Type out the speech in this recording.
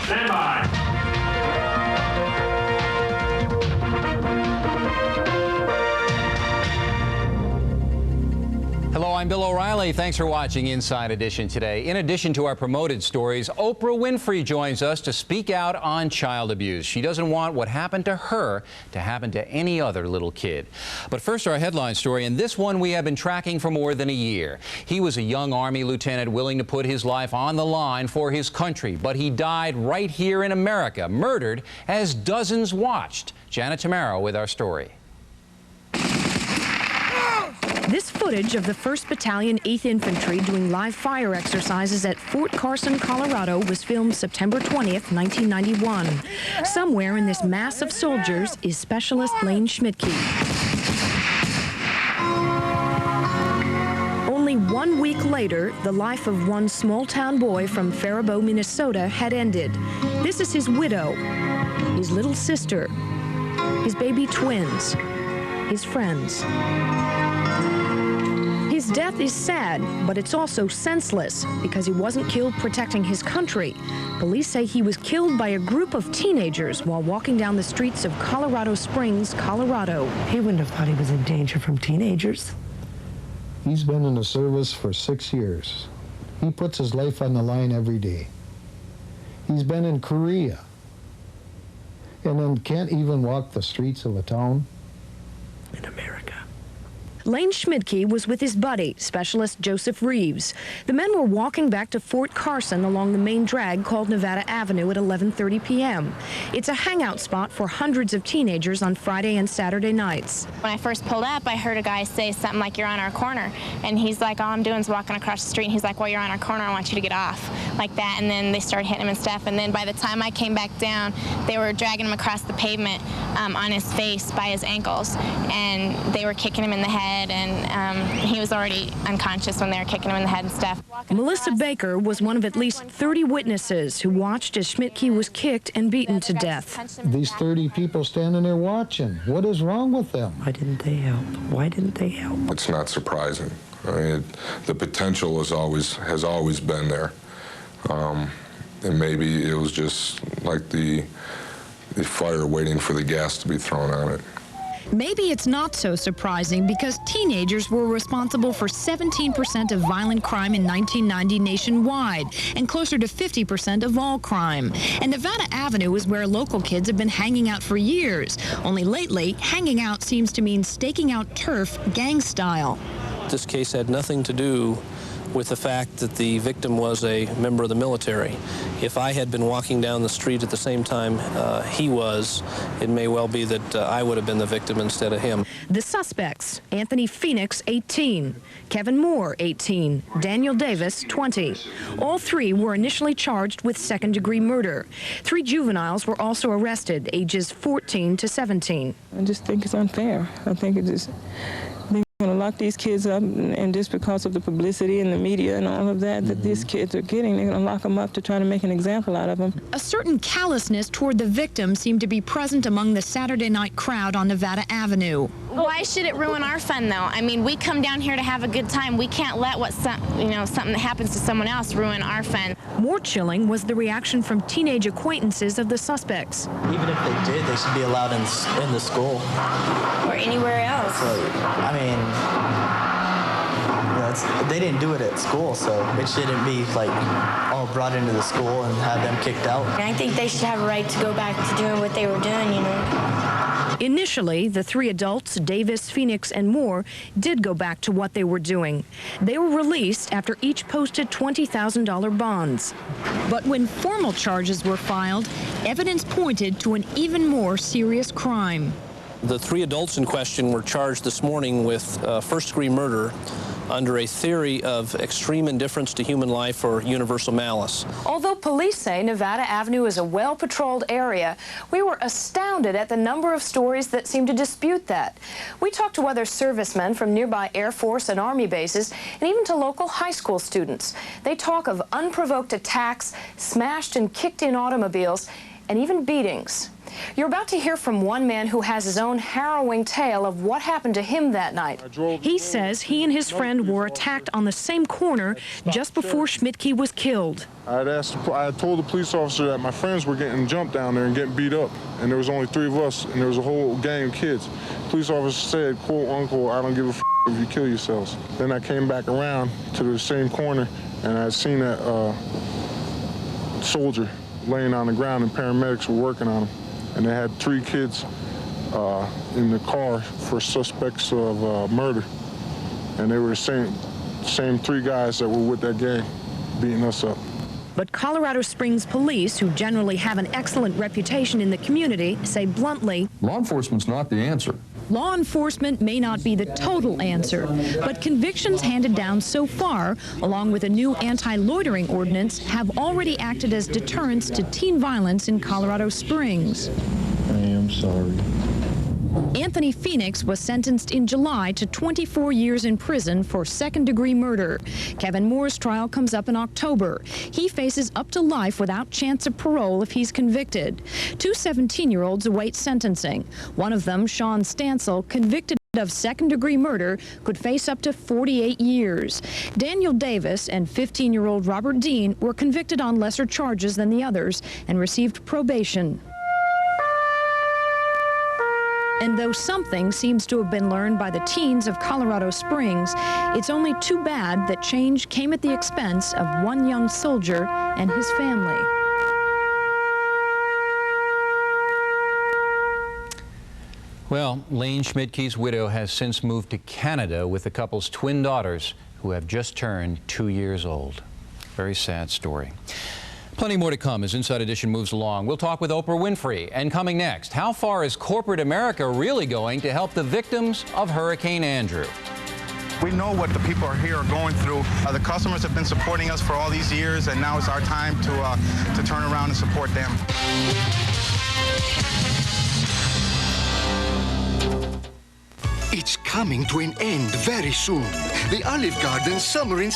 Stand by. Hello, I'm Bill O'Reilly. Thanks for watching Inside Edition today. In addition to our promoted stories, Oprah Winfrey joins us to speak out on child abuse. She doesn't want what happened to her to happen to any other little kid. But first, our headline story, and this one we have been tracking for more than a year. He was a young Army lieutenant willing to put his life on the line for his country, but he died right here in America, murdered as dozens watched. Janet Tamaro with our story. This footage of the 1st Battalion, 8th Infantry doing live fire exercises at Fort Carson, Colorado was filmed September 20th, 1991. Somewhere in this mass of soldiers is Specialist Layne Schmidke. Only 1 week later, the life of one small-town boy from Faribault, Minnesota had ended. This is his widow, his little sister, his baby twins, his friends. His death is sad, but it's also senseless because he wasn't killed protecting his country. Police say he was killed by a group of teenagers while walking down the streets of Colorado Springs, Colorado. He wouldn't have thought he was in danger from teenagers. He's been in the service for 6 years. He puts his life on the line every day. He's been in Korea and then can't even walk the streets of a town. In America. Layne Schmidke was with his buddy, Specialist Joseph Reeves. The men were walking back to Fort Carson along the main drag called Nevada Avenue at 11:30 p.m. It's a hangout spot for hundreds of teenagers on Friday and Saturday nights. When I first pulled up, I heard a guy say something like, "You're on our corner." And he's like, "All I'm doing is walking across the street." And he's like, "Well, you're on our corner. I want you to get off." Like that. And then they started hitting him and stuff. And then by the time I came back down, they were dragging him across the pavement on his face by his ankles. And they were kicking him in the head. And he was already unconscious when they were kicking him in the head and stuff. Melissa Baker was one of at least 30 witnesses who watched as Schmidke was kicked and beaten to death. These 30 people standing there watching. What is wrong with them? Why didn't they help? Why didn't they help? It's not surprising. I mean, the potential has always been there. And maybe it was just like the fire waiting for the gas to be thrown on it. Maybe it's not so surprising because teenagers were responsible for 17% of violent crime in 1990 nationwide and closer to 50% of all crime. And Nevada Avenue is where local kids have been hanging out for years. Only lately, hanging out seems to mean staking out turf gang style. This case had nothing to do with the fact that the victim was a member of the military. If I had been walking down the street at the same time he was, it may well be that I would have been the victim instead of him. The suspects: Anthony Phoenix, 18, Kevin Moore, 18, Daniel Davis, 20. All three were initially charged with second-degree murder. 3 juveniles were also arrested, ages 14 to 17. I just think it's unfair. I think it is. They're going to lock these kids up, and just because of the publicity and the media and all of that that these kids are getting, they're going to lock them up to try to make an example out of them. A certain callousness toward the victim seemed to be present among the Saturday night crowd on Nevada Avenue. Why should it ruin our fun, though? I mean, we come down here to have a good time. We can't let something that happens to someone else ruin our fun. More chilling was the reaction from teenage acquaintances of the suspects. Even if they did, they should be allowed in the school. Or anywhere else. So, I mean, they didn't do it at school, so it shouldn't be like all brought into the school and have them kicked out. I think they should have a right to go back to doing what they were doing, you know. Initially, the 3 adults, Davis, Phoenix, and Moore, did go back to what they were doing. They were released after each posted $20,000 bonds. But when formal charges were filed, evidence pointed to an even more serious crime. The 3 adults in question were charged this morning with first-degree murder under a theory of extreme indifference to human life or universal malice. Although police say Nevada Avenue is a well-patrolled area, we were astounded at the number of stories that seem to dispute that. We talked to other servicemen from nearby Air Force and Army bases, and even to local high school students. They talk of unprovoked attacks, smashed and kicked-in automobiles, and even beatings. You're about to hear from one man who has his own harrowing tale of what happened to him that night. He says he and his friend were attacked on the same corner just before Schmidke was killed. I had told the police officer that my friends were getting jumped down there and getting beat up, and there was only 3 of us, and there was a whole gang of kids. The police officer said, quote unquote, "I don't give a f if you kill yourselves." Then I came back around to the same corner, and I seen that soldier laying on the ground, and paramedics were working on him. And they had 3 kids in the car for suspects of murder. And they were the same 3 guys that were with that gang beating us up. But Colorado Springs police, who generally have an excellent reputation in the community, say bluntly, law enforcement's not the answer. Law enforcement may not be the total answer, but convictions handed down so far, along with a new anti-loitering ordinance, have already acted as deterrents to teen violence in Colorado Springs. I am sorry. Anthony Phoenix was sentenced in July to 24 years in prison for second-degree murder. Kevin Moore's trial comes up in October. He faces up to life without chance of parole if he's convicted. 2 17-year-olds await sentencing. One of them, Sean Stansel, convicted of second-degree murder, could face up to 48 years. Daniel Davis and 15-year-old Robert Dean were convicted on lesser charges than the others and received probation. And though something seems to have been learned by the teens of Colorado Springs, it's only too bad that change came at the expense of one young soldier and his family. Well, Layne Schmidke's widow has since moved to Canada with the couple's twin daughters, who have just turned 2 years old. Very sad story. Plenty more to come as Inside Edition moves along. We'll talk with Oprah Winfrey. And coming next, how far is corporate America really going to help the victims of Hurricane Andrew? We know what the people here are going through. The customers have been supporting us for all these years, and now it's our time to turn around and support them. It's coming to an end very soon. The Olive Garden Summer in